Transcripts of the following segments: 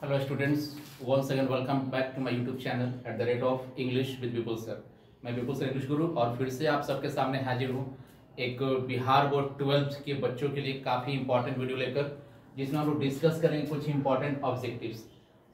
Hello students, once again welcome back to my YouTube channel at the rate of English with Vipul sir. मैं विपुल sir English गुरु और फिर से आप सबके सामने हाजिर हूँ एक बिहार बोर्ड 12th के बच्चों के लिए काफ़ी इंपॉर्टेंट वीडियो लेकर, जिसमें हम लोग डिस्कस करेंगे कुछ इंपॉर्टेंट ऑब्जेक्टिव्स।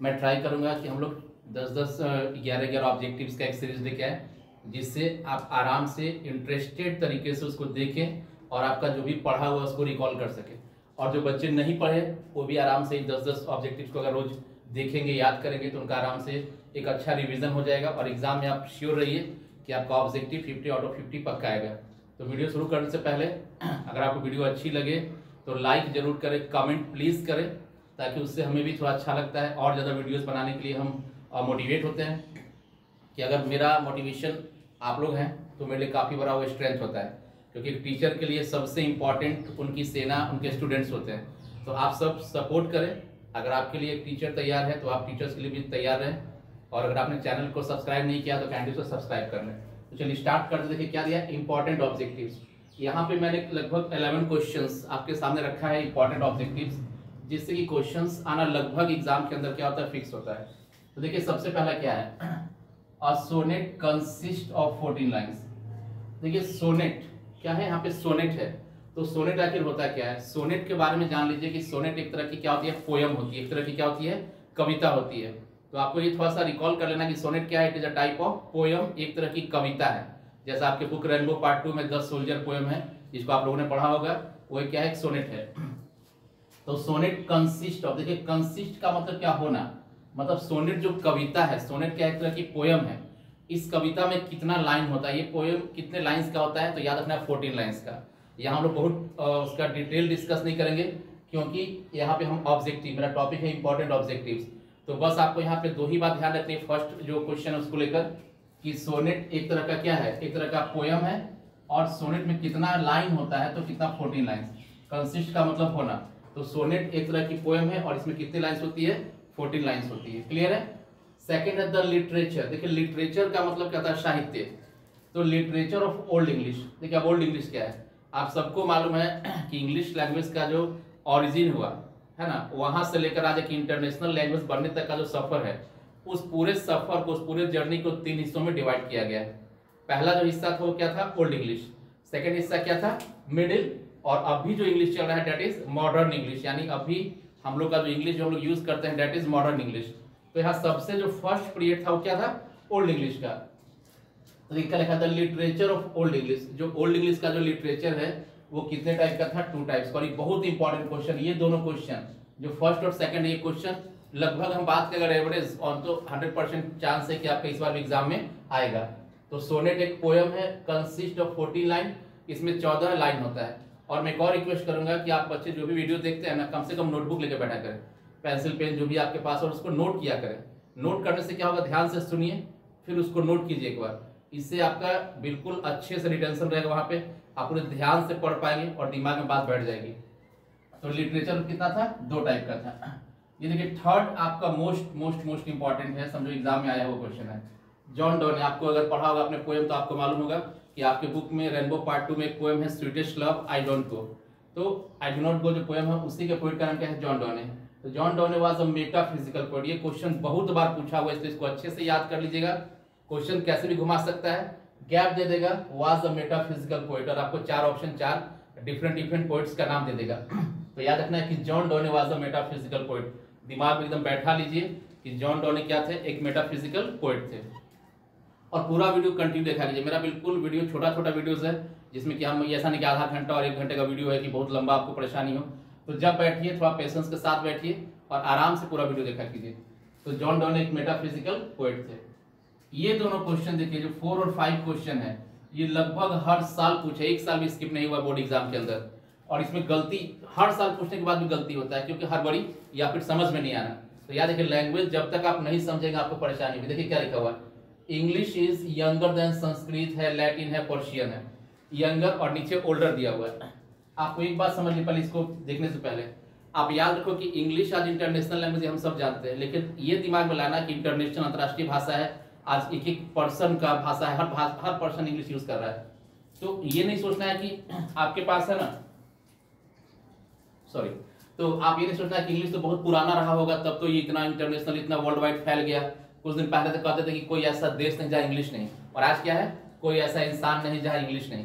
मैं ट्राई करूँगा कि हम लोग 10-10, 11-11 ऑब्जेक्टिव्स का एक सीरीज लेके आए, जिससे आप आराम से इंटरेस्टेड तरीके से उसको देखें और आपका जो भी पढ़ा हुआ उसको रिकॉल कर सकें। और जो बच्चे नहीं पढ़े वो भी आराम से 10-10 ऑब्जेक्टिव्स को अगर रोज देखेंगे, याद करेंगे, तो उनका आराम से एक अच्छा रिवीजन हो जाएगा और एग्जाम में आप श्योर रहिए कि आपका ऑब्जेक्टिव 50 आउट ऑफ 50 पक्का आएगा। तो वीडियो शुरू करने से पहले अगर आपको वीडियो अच्छी लगे तो लाइक जरूर करें, कमेंट प्लीज़ करें, ताकि उससे हमें भी थोड़ा अच्छा लगता है और ज़्यादा वीडियोज़ बनाने के लिए हम मोटिवेट होते हैं। कि अगर मेरा मोटिवेशन आप लोग हैं तो मेरे लिए काफ़ी बड़ा वो स्ट्रेंथ होता है, क्योंकि एक टीचर के लिए सबसे इम्पॉर्टेंट उनकी सेना उनके स्टूडेंट्स होते हैं। तो आप सब सपोर्ट करें। अगर आपके लिए एक टीचर तैयार है तो आप टीचर्स के लिए भी तैयार रहें, और अगर आपने चैनल को सब्सक्राइब नहीं किया तो काइंडली उसको सब्सक्राइब कर लें। तो चलिए स्टार्ट करते। देखिए क्या दिया, इंपॉर्टेंट ऑब्जेक्टिव्स। यहाँ पे मैंने लगभग 11 क्वेश्चंस आपके सामने रखा है, इंपॉर्टेंट ऑब्जेक्टिव्स, जिससे कि क्वेश्चंस आना लगभग एग्जाम के अंदर क्या होता है, फिक्स होता है। तो देखिए सबसे पहला क्या है, a sonnet consist of 14 lines. देखिए सोनेट क्या है, यहाँ पे सोनेट है, तो सोनेट आखिर होता क्या है। सोनेट के बारे में जान लीजिए कि सोनेट एक तरह की क्या होती है, पोयम होती है, एक तरह की क्या होती है, कविता होती है। तो आपको ये थोड़ा सा रिकॉल कर लेना कि सोनेट क्या है, it is a type of poem, एक तरह की कविता है। जैसा आपके बुक रेनबो पार्ट 2 में 10 सोल्जर पोयम है, जिसको आप लोगों ने पढ़ा होगा, वो क्या है, एक सोनेट है। तो सोनेट कंसिस्ट ऑफ, देखिए कंसिस्ट का मतलब क्या होना, मतलब सोनेट जो कविता है, सोनेट क्या एक तरह की पोयम है। इस कविता में कितना लाइन होता है, ये पोयम कितने लाइंस का होता है, तो याद रखना 14 लाइंस का। यहाँ हम लोग बहुत उसका डिटेल डिस्कस नहीं करेंगे, क्योंकि यहाँ पे हम ऑब्जेक्टिव, मेरा टॉपिक है इंपॉर्टेंट ऑब्जेक्टिव्स। तो बस आपको यहाँ पे दो ही बात ध्यान रखनी है। फर्स्ट जो क्वेश्चन है उसको लेकर कि सोनेट एक तरह का क्या है, एक तरह का पोयम है, और सोनेट में कितना लाइन होता है, तो कितना 14 लाइन्स। कंसिस्ट का मतलब होना, तो सोनेट एक तरह की पोयम है और इसमें कितनी लाइन्स होती है, 14 लाइन्स होती है। क्लियर है। सेकेंड है द लिटरेचर। देखिए लिटरेचर का मतलब क्या था, साहित्य। तो लिटरेचर ऑफ ओल्ड इंग्लिश। देखिए अब ओल्ड इंग्लिश क्या है, आप सबको मालूम है कि इंग्लिश लैंग्वेज का जो ओरिजिन हुआ है ना, वहां से लेकर आज एक इंटरनेशनल लैंग्वेज बनने तक का जो सफर है, उस पूरे सफर को, उस पूरे जर्नी को 3 हिस्सों में डिवाइड किया गया है। पहला जो हिस्सा था वो क्या था, ओल्ड इंग्लिश। सेकेंड हिस्सा क्या था, मिडिल, और अभी जो इंग्लिश चल रहा है डेट इज मॉडर्न इंग्लिश, यानी अभी हम लोग का जो इंग्लिश जो हम लोग यूज करते हैं डेट इज मॉडर्न इंग्लिश। तो यहाँ सबसे जो फर्स्ट पीरियड था वो क्या था, ओल्ड इंग्लिश का। तो क्या लिखा था, लिटरेचर ऑफ ओल्ड इंग्लिश। जो ओल्ड इंग्लिश का जो लिटरेचर है वो कितने टाइप का था, 2 टाइप्स का। और ये बहुत इंपॉर्टेंट क्वेश्चन, ये दोनों क्वेश्चन जो फर्स्ट और सेकंड, ये क्वेश्चन लगभग हम बात करें एवरेज ऑन तो 100% चांस है कि आपका इस बार एग्जाम में आएगा। तो सोनेट एक पोयम है, कंसिस्ट ऑफ 14 लाइन, इसमें 14 लाइन होता है। और मैं एक और रिक्वेस्ट करूंगा कि आप बच्चे जो भी वीडियो देखते हैं ना, कम से कम नोटबुक लेकर बैठा करें, पेंसिल पेन जो भी आपके पास, और उसको नोट किया करें। नोट करने से क्या होगा, ध्यान से सुनिए फिर उसको नोट कीजिए एक बार, इससे आपका बिल्कुल अच्छे से रिटेंशन रहेगा, वहां पे आप पूरे ध्यान से पढ़ पाएंगे और दिमाग में बात बैठ जाएगी। तो लिटरेचर कितना था, 2 टाइप का था। ये देखिए थर्ड आपका मोस्ट इंपॉर्टेंट है, समझो एग्जाम में आया वो क्वेश्चन है, जॉन डॉन। आपको अगर पढ़ा होगा अपने पोएम तो आपको मालूम होगा कि आपके बुक में रेनबो पार्ट 2 में एक पोएम है, sweetest love I don't go. तो आई डो नॉट गो जो पोएम है, उसी के पोएट का नाम क्या है, जॉन डॉने। तो John Donne was a metaphysical poet. ये क्वेश्चन बहुत बार पूछा हुआ है, इसलिए इसको अच्छे से याद कर लीजिएगा। क्वेश्चन कैसे भी घुमा सकता है, गैप दे देगा, वाज अ मेटाफिजिकल पोएट, और आपको 4 ऑप्शन, 4 डिफरेंट पोएट्स का नाम दे देगा। तो याद रखना है कि John Donne was a metaphysical poet. दिमाग में एकदम बैठा लीजिए कि जॉन डॉने क्या थे, एक मेटाफिजिकल पोएट थे। और पूरा वीडियो कंटिन्यू देखा लीजिए। मेरा बिल्कुल वीडियो छोटा वीडियोस है, जिसमें कि हम ऐसा नहीं कि आधा घंटा और 1 घंटे का वीडियो है कि बहुत लंबा आपको परेशानी हो। तो जब बैठिए थोड़ा पेशेंस के साथ बैठिए और आराम से पूरा वीडियो देखा कीजिए। तो जॉन डॉन एक मेटाफिजिकल पोएट थे। ये दोनों क्वेश्चन देखिए, जो 4 और 5 क्वेश्चन है, ये लगभग हर साल पूछे, 1 साल भी स्किप नहीं हुआ बोर्ड एग्जाम के अंदर। और इसमें गलती हर साल पूछने के बाद भी गलती होता है, क्योंकि हर बड़ी या फिर समझ में नहीं आना। तो याद देखिए लैंग्वेज जब तक आप नहीं समझेंगे आपको परेशानी होगी। देखिए क्या लिखा हुआ है, English is younger than Sanskrit है, लैटिन है, पर्शियन है। यंगर और नीचे ओल्डर दिया हुआ है। आपको एक बात समझ ली पहले, इसको देखने से पहले आप याद रखो कि इंग्लिश आज इंटरनेशनल लैंग्वेज हम सब जानते हैं, लेकिन ये दिमाग में लाना कि इंटरनेशनल अंतर्राष्ट्रीय भाषा है, आज एक पर्सन का भाषा है, हर पर्सन इंग्लिश यूज कर रहा है। तो ये नहीं सोचना है कि आपके पास है ना, सॉरी, तो आप ये नहीं सोचना कि इंग्लिश तो बहुत पुराना रहा होगा तब तो ये इतना इंटरनेशनल इतना वर्ल्ड वाइड फैल गया। कुछ दिन पहले तो कहते थे कि कोई ऐसा देश नहीं जहाँ इंग्लिश नहीं, और आज क्या है, कोई ऐसा इंसान नहीं जहाँ इंग्लिश नहीं।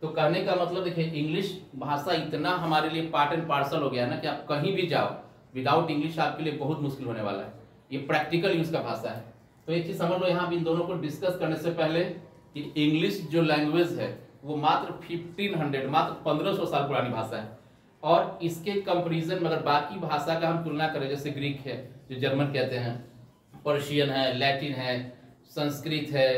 तो कहने का मतलब देखिए, इंग्लिश भाषा इतना हमारे लिए पार्ट एंड पार्सल हो गया ना कि आप कहीं भी जाओ विदाउट इंग्लिश आपके लिए बहुत मुश्किल होने वाला है। ये प्रैक्टिकल यूज का भाषा है। तो एक चीज समझ लो यहाँ इन दोनों को डिस्कस करने से पहले कि इंग्लिश जो लैंग्वेज है वो मात्र 1500 मात्र 1500 साल पुरानी भाषा है। और इसके कंपैरिजन में अगर बाकी भाषा का हम तुलना करें, जैसे ग्रीक है जो जर्मन कहते हैं, पर्शियन है, लैटिन है, संस्कृत है,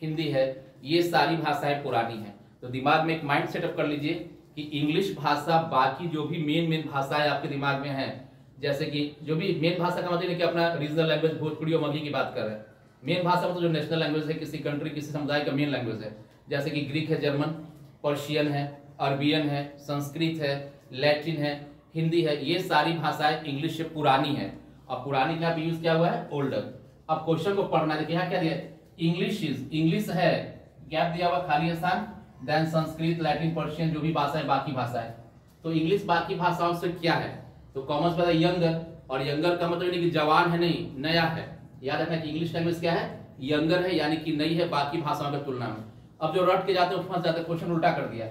हिंदी है, ये सारी भाषाएं पुरानी हैं। तो दिमाग में एक माइंड सेटअप कर लीजिए कि इंग्लिश भाषा बाकी जो भी मेन भाषाएं आपके दिमाग में हैं, जैसे कि जो भी मेन भाषा का मतलब है कि अपना रीजनल लैंग्वेज भोजपुरी और मगही की बात कर रहे हैं। मेन भाषा मतलब जो नेशनल लैंग्वेज है, किसी कंट्री किसी समुदाय का मेन लैंग्वेज है, जैसे कि ग्रीक है, जर्मन, पर्शियन है, अरबियन है, संस्कृत है, लैटिन है, हिंदी है, ये सारी भाषाएं इंग्लिश से पुरानी है। और पुरानी का यूज क्या हुआ है, ओल्डर। अब क्वेश्चन को पढ़ना देखिए, यहाँ क्या दिया, इंग्लिश है, गैप दिया हुआ खाली स्थान, देन संस्कृत, लैटिन, पर्शियन, जो भी भाषा है बाकी भाषाएं। तो इंग्लिश बाकी भाषाओं से क्या है, तो कॉमर्स पता है यंगर, और यंगर का मतलब नहीं कि जवान है, नहीं, नया है। याद रखना कि इंग्लिश लैंग्वेज क्या है, यंगर है, यानी कि नई है बाकी भाषाओं की तुलना में। अब जो रट के जाते हैं फंस जाते हैं, क्वेश्चन उल्टा कर दिया।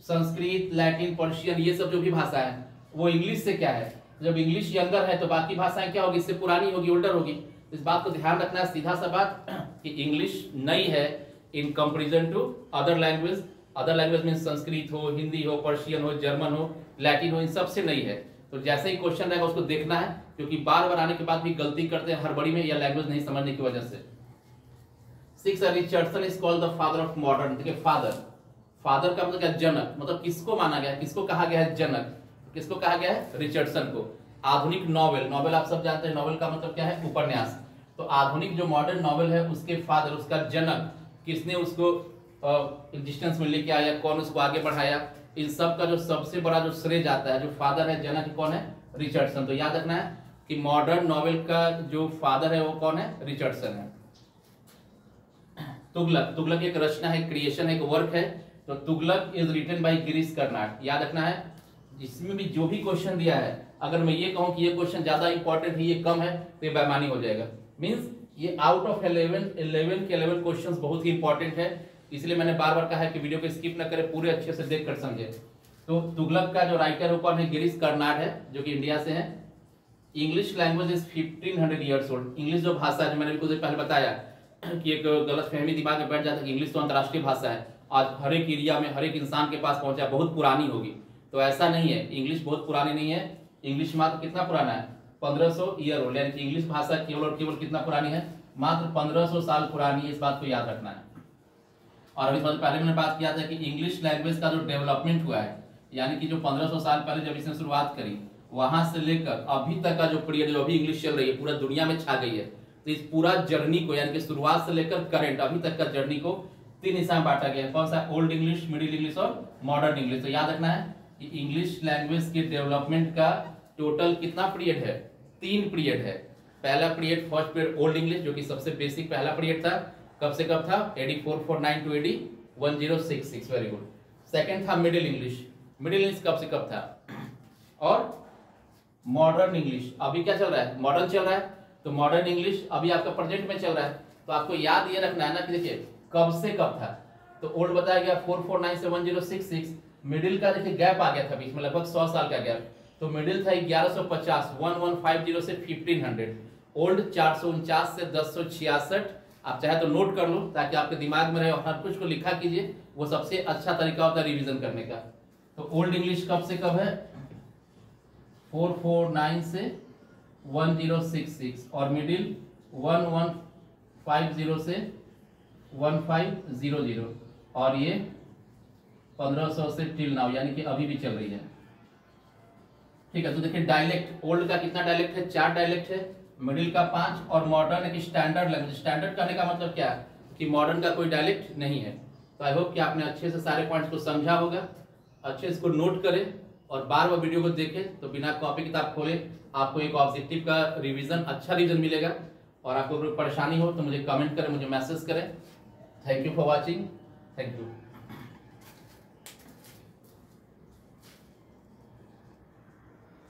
संस्कृत, लैटिन, पर्शियन, ये सब जो भी भाषा है वो इंग्लिश से क्या है, जब इंग्लिश यंगर है तो बाकी भाषाएं क्या होगी, इससे पुरानी होगी, ओल्डर होगी। इस बात को ध्यान रखना है, सीधा सा बात कि इंग्लिश नई है in comparison to other language. Other language में संस्कृत हो, हिंदी हो, पर्शियन हो, जर्मन हो, लैटिन हो, इन सबसे नई है। तो जैसे ही क्वेश्चन रहेगा उसको देखना है, क्योंकि बार बार आने के बाद भी गलती करते हैं हड़बड़ी में या लैंग्वेज नहीं समझने की वजह से। 6 Richardson is called the father of modern. देखिए फादर का मतलब क्या, जनक, मतलब किसको माना गया है, किसको कहा गया है, जनक। किसको कहा गया है, रिचर्डसन को। आधुनिक नॉवेल आप सब जानते हैं, नॉवेल का मतलब क्या है, उपन्यास। तो आधुनिक जो मॉडर्न नॉवेल है उसके फादर, उसका जनक, किसने उसको एग्जिस्टेंस में लेके आया, कौन उसको आगे बढ़ाया, इन सब का जो सबसे बड़ा जो श्रेय जाता है, जो फादर है, जनक कौन है, रिचर्डसन। तो याद रखना है कि मॉडर्न नॉवेल का जो फादर है वो कौन है, रिचर्डसन है। तुगलक एक रचना है, क्रिएशन है, एक वर्क है। तो Tughlaq is written by Girish Karnad. याद रखना है, इसमें भी जो भी क्वेश्चन दिया है, अगर मैं ये कहूं कि ये क्वेश्चन ज्यादा इंपॉर्टेंट है, ये कम है, तो ये बेईमानी हो जाएगा। मींस ये आउट ऑफ 11 के 11 क्वेश्चंस बहुत ही इंपॉर्टेंट है। इसलिए मैंने बार बार कहा है कि वीडियो को स्किप न करें, पूरे अच्छे से देख कर समझे। तो तुगलक का जो राइटर कौन है, गिरीश कर्नाड है, जो कि इंडिया से है। English language is 1500 years old. English जो भाषा है, जो मैंने कुछ पहले बताया कि एक गलतफहमी दिमाग में बैठ जाता है कि इंग्लिश तो अंतर्राष्ट्रीय भाषा है, आज हर एक एरिया में हर एक इंसान के पास पहुंचा, बहुत पुरानी होगी। तो ऐसा नहीं है, इंग्लिश बहुत पुरानी नहीं है। इंग्लिश मात्र कितना पुराना है, 1500 ईयर ओल्ड। यानी कि इंग्लिश भाषा केवल और केवल कितना पुरानी है, मात्र 1500 साल पुरानी है। इस बात को याद रखना है। और अभी पहले मैंने बात किया था कि इंग्लिश लैंग्वेज का जो डेवलपमेंट हुआ है, यानी कि जो 1500 साल पहले जब इसने शुरुआत करी, वहां से लेकर अभी तक का जो पीरियड, जो अभी इंग्लिश चल रही है, पूरा दुनिया में छा गई है। तो इस पूरा जर्नी को, यानी कि शुरुआत से लेकर करंट अभी तक का जर्नी को 3 हिस्सा में बांटा गया है। कौन सा, ओल्ड इंग्लिश, मिडिल इंग्लिश और मॉडर्न इंग्लिश। तो याद रखना है कि इंग्लिश लैंग्वेज के डेवलपमेंट का टोटल कितना पीरियड है, 3 पीरियड है। पहला period, first period old English, जो कि सबसे बेसिक पहला पीरियड था, कब से कब था, AD 449 to AD 1066। Very good. Second था मिडिल इंग्लिश। मिडिल इंग्लिश कब से कब था, और मॉडर्न इंग्लिश अभी क्या चल रहा है, मॉडर्न चल रहा है। तो मॉडर्न इंग्लिश अभी आपका प्रेजेंट में चल रहा है। तो आपको याद ये रखना है ना कि देखिए कब से कब था। तो ओल्ड बताया गया 449 से 1066। मिडिल का देखिए गैप आ गया था बीच में, लगभग 100 साल का गैप। तो मिडिल था 1150 1150 से 1500। ओल्ड 449 से 1066। आप चाहे तो नोट कर लो ताकि आपके दिमाग में रहे, और हर कुछ को लिखा कीजिए, वो सबसे अच्छा तरीका होता है रिवीजन करने का। तो ओल्ड इंग्लिश कब से कब है, 449 से 1066, और मिडिल 1150 से 1500, और ये 1500 से टिल नाउ, यानी कि अभी भी चल रही है। ठीक है। तो देखिए डायलेक्ट, ओल्ड का कितना डायलेक्ट है, 4 डायलेक्ट है, मिडिल का 5, और मॉडर्न एक स्टैंडर्ड लैंग्वेज। स्टैंडर्ड कहने का मतलब क्या है कि मॉडर्न का कोई डायलेक्ट नहीं है। तो आई होप कि आपने अच्छे से सारे पॉइंट्स को समझा होगा, अच्छे से इसको नोट करें और बार बार वीडियो को देखें। तो बिना कॉपी किताब खोले आपको एक ऑब्जेक्टिव का रिवीजन, अच्छा रिवीजन मिलेगा। और आपको कोई परेशानी हो तो मुझे कमेंट करें, मुझे मैसेज करें। Thank you for watching. Thank you.